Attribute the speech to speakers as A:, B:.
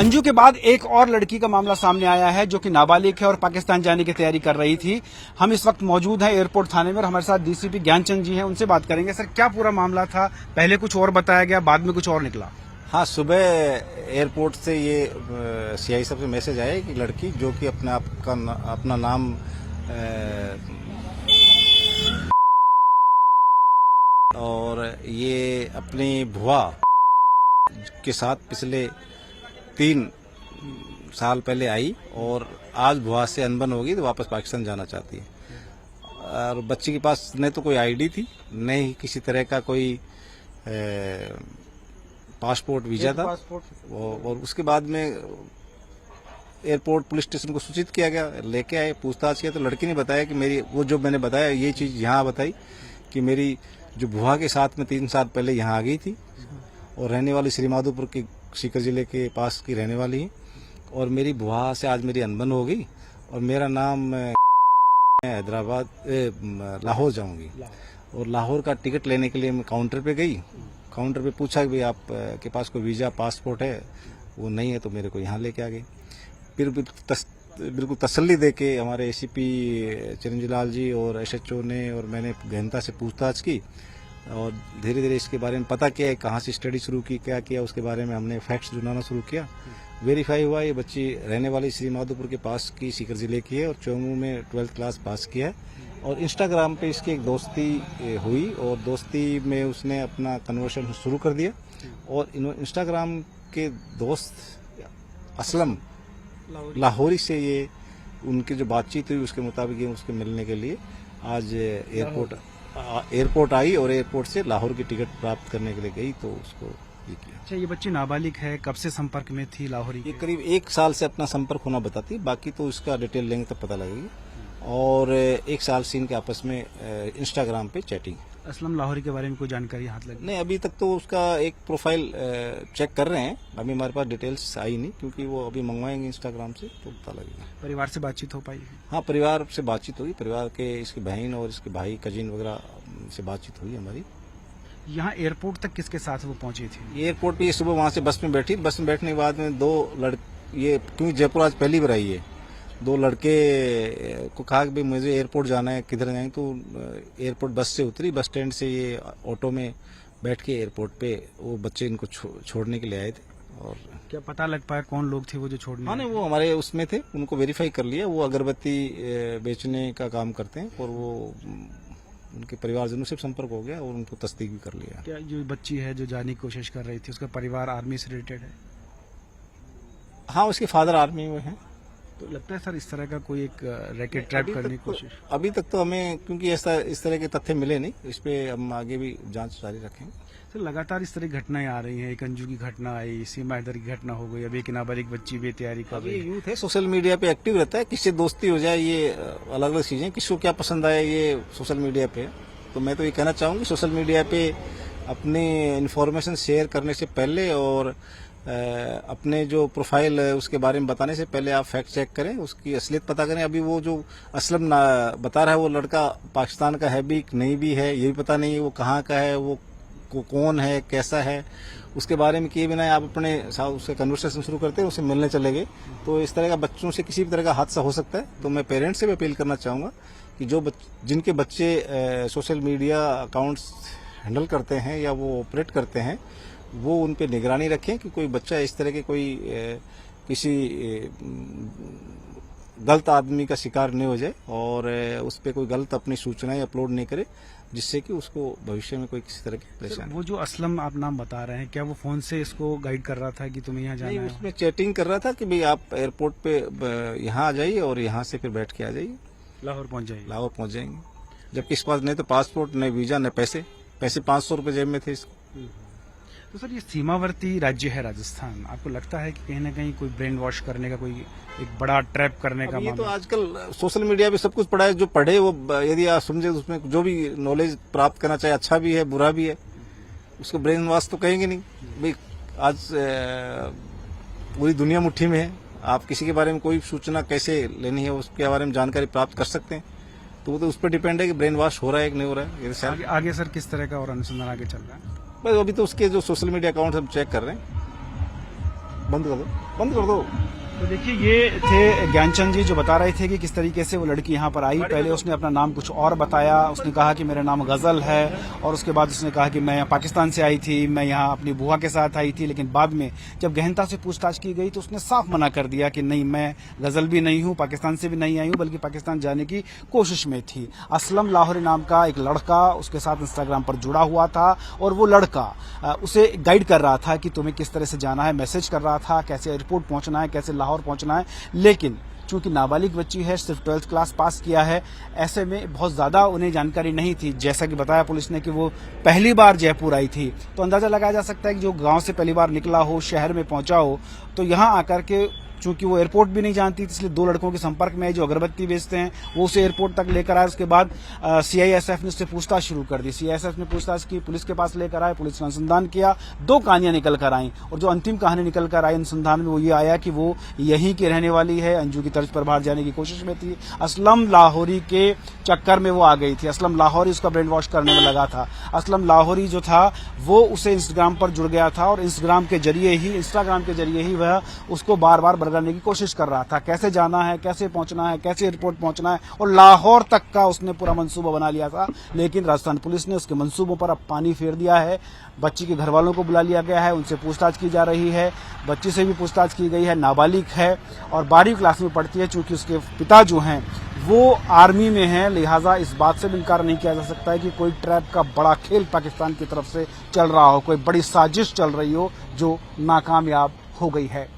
A: अंजू के बाद एक और लड़की का मामला सामने आया है जो कि नाबालिग है और पाकिस्तान जाने की तैयारी कर रही थी। हम इस वक्त मौजूद हैं एयरपोर्ट थाने में और हमारे साथ डीसीपी ज्ञानचंद जी हैं, उनसे बात करेंगे। सर, क्या पूरा मामला था? पहले कुछ और बताया गया, बाद में कुछ और निकला।
B: हाँ, सुबह एयरपोर्ट से ये सीआई साहब से मैसेज आया कि लड़की जो कि अपना नाम और ये अपनी भुआ के साथ पिछले 3 साल पहले आई और आज भुआ से अनबन होगी तो वापस पाकिस्तान जाना चाहती है। और बच्ची के पास न तो कोई आईडी थी, न ही किसी तरह का कोई पासपोर्ट वीजा था। और उसके बाद में एयरपोर्ट पुलिस स्टेशन को सूचित किया गया, लेके आए, पूछताछ किया तो लड़की ने बताया कि मेरी वो जो मैंने बताया ये चीज़ यहाँ बताई कि मेरी जो भुआ के साथ में 3 साल पहले यहाँ आ गई थी और रहने वाली श्री माधोपुर के सीकर जिले के पास की रहने वाली है और मेरी भुआ से आज मेरी अनबन हो गई और मेरा नाम हैदराबाद लाहौर जाऊंगी और लाहौर का टिकट लेने के लिए मैं काउंटर पे गई। काउंटर पे पूछा कि भाई आप के पास कोई वीज़ा पासपोर्ट है? वो नहीं है तो मेरे को यहाँ लेके आ गई। फिर बिल्कुल तसल्ली दे के हमारे एसीपी चिरंजीव लाल जी और एसएचओ ने और मैंने गहनता से पूछताछ की और धीरे धीरे इसके बारे में पता किया, कहाँ से स्टडी शुरू की, क्या किया, उसके बारे में हमने फैक्ट्स जुटाना शुरू किया। वेरीफाई हुआ ये बच्ची रहने वाली श्री माधोपुर के पास की सीकर जिले की है और चौमू में 12th क्लास पास किया है और इंस्टाग्राम पे इसकी एक दोस्ती हुई और दोस्ती में उसने अपना कन्वर्सन शुरू कर दिया और इंस्टाग्राम के दोस्त असलम लाहौरी से ये उनकी जो बातचीत हुई उसके मुताबिक ये उसके मिलने के लिए आज एयरपोर्ट आई और एयरपोर्ट से लाहौर की टिकट प्राप्त करने के लिए गई तो उसको ये किया।
A: अच्छा, ये बच्ची नाबालिग है, कब से संपर्क में थी लाहौरी?
B: ये करीब 1 साल से अपना संपर्क होना बताती, बाकी तो इसका डिटेल लेंगे तब पता लगेगी। और 1 साल से इनके आपस में इंस्टाग्राम पे चैटिंग।
A: असलम लाहौरी के बारे में कोई जानकारी हाथ लगी?
B: नहीं, अभी तक तो उसका एक प्रोफाइल चेक कर रहे हैं, अभी हमारे पास डिटेल्स आई नहीं क्योंकि वो अभी मंगवाएंगे इंस्टाग्राम से तो पता लगेगा।
A: परिवार से बातचीत हो पाई?
B: हाँ, परिवार से बातचीत हुई, परिवार के इसकी बहन और इसके भाई कजिन वगैरह से बातचीत हुई हमारी।
A: यहाँ एयरपोर्ट तक किसके साथ वो पहुंची थी?
B: एयरपोर्ट पे ये सुबह वहाँ से बस में बैठी, बस में बैठने के बाद में 2 ये क्योंकि जयपुर आज पहली बार आई है, 2 लड़के को कहा कि भाई मुझे एयरपोर्ट जाना है, किधर जाएंगे? तो एयरपोर्ट बस से उतरी, बस स्टैंड से ये ऑटो में बैठ के एयरपोर्ट पे वो बच्चे इनको छोड़ने के लिए आए थे। और
A: क्या पता लग पाया कौन लोग थे वो जो छोड़ने?
B: हाँ, नहीं, वो हमारे उसमें थे, उनको वेरीफाई कर लिया। वो अगरबत्ती बेचने का काम करते हैं और वो उनके परिवारजनों से संपर्क हो गया और उनको तस्दीक भी कर लिया।
A: क्या जो बच्ची है जो जाने की कोशिश कर रही थी उसका परिवार आर्मी से रिलेटेड है?
B: हाँ, उसके फादर आर्मी में हैं।
A: तो लगता है सर इस तरह का कोई एक रैकेट ट्रैप करने की कोशिश?
B: अभी तक तो हमें क्योंकि ऐसा इस तरह के तथ्य मिले नहीं, इस पे हम आगे भी जांच जारी रखेंगे।
A: सर, लगातार इस तरह की घटनाएं आ रही हैं। एक अंजू की घटना आई, सीमा हैदर की घटना हो गई, अब एक नाबालिग बच्ची भी तैयारी कर रही है।
B: यूथ है, सोशल मीडिया पे एक्टिव रहता है, किससे दोस्ती हो जाए ये अलग अलग चीजें, किसको क्या पसंद आए ये सोशल मीडिया पे। तो मैं तो ये कहना चाहूँगी सोशल मीडिया पे अपनी इन्फॉर्मेशन शेयर करने से पहले और अपने जो प्रोफाइल है उसके बारे में बताने से पहले आप फैक्ट चेक करें, उसकी असलियत पता करें। अभी वो जो असलम बता रहा है वो लड़का पाकिस्तान का है भी नहीं भी है ये भी पता नहीं है, वो कहाँ का है, वो कौन है, कैसा है, उसके बारे में किए बिना आप अपने साथ उससे कन्वर्सेशन शुरू करते हैं, उसे मिलने चले गए तो इस तरह का बच्चों से किसी भी तरह का हादसा हो सकता है। तो मैं पेरेंट्स से भी अपील करना चाहूँगा कि जिनके बच्चे सोशल मीडिया अकाउंट्स हैंडल करते हैं या वो ऑपरेट करते हैं वो उन पे निगरानी रखें कि कोई बच्चा इस तरह के कोई किसी गलत आदमी का शिकार नहीं हो जाए और उस पर कोई गलत अपनी सूचनाएं अपलोड नहीं करे जिससे कि उसको भविष्य में कोई किसी तरह की परेशानी।
A: वो जो असलम आप नाम बता रहे हैं, क्या वो फोन से इसको गाइड कर रहा था कि तुम्हें यहाँ जाना है?
B: उसमें चैटिंग कर रहा था कि भाई आप एयरपोर्ट पे यहाँ आ जाइए और यहाँ से फिर बैठ के आ जाइए,
A: लाहौर पहुँच जाइए।
B: लाहौर पहुँच जाएंगे। जबकि इसके पास नहीं तो पासपोर्ट, न वीजा, न पैसे 500 रुपये जेब में थे इसको।
A: तो सर, ये सीमावर्ती राज्य है राजस्थान, आपको लगता है कि कहीं ना कहीं कोई ब्रेन वॉश करने का, कोई एक बड़ा ट्रैप करने का?
B: ये तो आजकल सोशल मीडिया पे सब कुछ पढ़ा है, जो पढ़े वो यदि आप समझे उसमें जो भी नॉलेज प्राप्त करना चाहे, अच्छा भी है बुरा भी है, उसको ब्रेन वॉश तो कहेंगे नहीं भाई। आज पूरी दुनिया मुट्ठी में है, आप किसी के बारे में कोई सूचना कैसे लेनी है उसके बारे में जानकारी प्राप्त कर सकते हैं, तो वो तो उस पर डिपेंड है कि ब्रेन वॉश हो रहा है कि नहीं हो रहा है।
A: आगे सर किस तरह का और अनुसंधान आगे चल रहा है?
B: बस अभी तो उसके जो सोशल मीडिया अकाउंट हम चेक कर रहे हैं, बंद कर दो, बंद कर दो।
A: तो देखिए ये थे ज्ञानचंद जी जो बता रहे थे कि किस तरीके से वो लड़की यहाँ पर आई। पहले उसने अपना नाम कुछ और बताया, उसने कहा कि मेरा नाम गजल है, और उसके बाद उसने कहा कि मैं पाकिस्तान से आई थी, मैं यहाँ अपनी बुआ के साथ आई थी। लेकिन बाद में जब गहनता से पूछताछ की गई तो उसने साफ मना कर दिया कि नहीं, मैं गजल भी नहीं हूँ, पाकिस्तान से भी नहीं आई हूँ, बल्कि पाकिस्तान जाने की कोशिश में थी। असलम लाहौरी नाम का एक लड़का उसके साथ इंस्टाग्राम पर जुड़ा हुआ था, और वो लड़का उसे गाइड कर रहा था कि तुम्हें किस तरह से जाना है, मैसेज कर रहा था कैसे एयरपोर्ट पहुंचना है, कैसे लाहौर पहुंचना है। लेकिन चूंकि नाबालिग बच्ची है, सिर्फ 12th क्लास पास किया है, ऐसे में बहुत ज्यादा उन्हें जानकारी नहीं थी। जैसा कि बताया पुलिस ने कि वो पहली बार जयपुर आई थी, तो अंदाजा लगाया जा सकता है कि जो गांव से पहली बार निकला हो, शहर में पहुंचा हो, तो यहां आकर के चूंकि वो एयरपोर्ट भी नहीं जानती थी, इसलिए दो लड़कों के संपर्क में जो अगरबत्ती बेचते हैं वो उसे एयरपोर्ट तक लेकर आए। उसके बाद सीआईएसएफ ने उससे पूछताछ शुरू कर दी। सीआईएसएफ ने पूछताछ की, पुलिस के पास लेकर आए, पुलिस ने अनुसंधान किया, 2 कहानियां निकल कर आई, और जो अंतिम कहानी निकल कर आई अनुसंधान में वो ये आया कि वो यहीं की रहने वाली है, अंजू की तर्ज पर बाहर जाने की कोशिश में थी। असलम लाहौरी के चक्कर में वो आ गई थी। असलम लाहौरी उसका ब्रेन वॉश करने में लगा था। असलम लाहौरी जो था वो उसे इंस्टाग्राम पर जुड़ गया था, और इंस्टाग्राम के जरिए ही वह उसको बार बार बरगलाने की कोशिश कर रहा था। कैसे जाना है, कैसे पहुंचना है, कैसे एयरपोर्ट पहुंचना है, और लाहौर तक का उसने पूरा मंसूबा बना लिया था। लेकिन राजस्थान पुलिस ने उसके मंसूबों पर अब पानी फेर दिया है। बच्ची के घर वालों को बुला लिया गया है, उनसे पूछताछ की जा रही है। बच्ची से भी पूछताछ की गई है, नाबालिग है और 12वीं क्लास में पढ़ती है। चूंकि उसके पिता जो हैं वो आर्मी में हैं, लिहाजा इस बात से भी इनकार नहीं किया जा सकता है कि कोई ट्रैप का बड़ा खेल पाकिस्तान की तरफ से चल रहा हो, कोई बड़ी साजिश चल रही हो जो नाकामयाब हो गई है।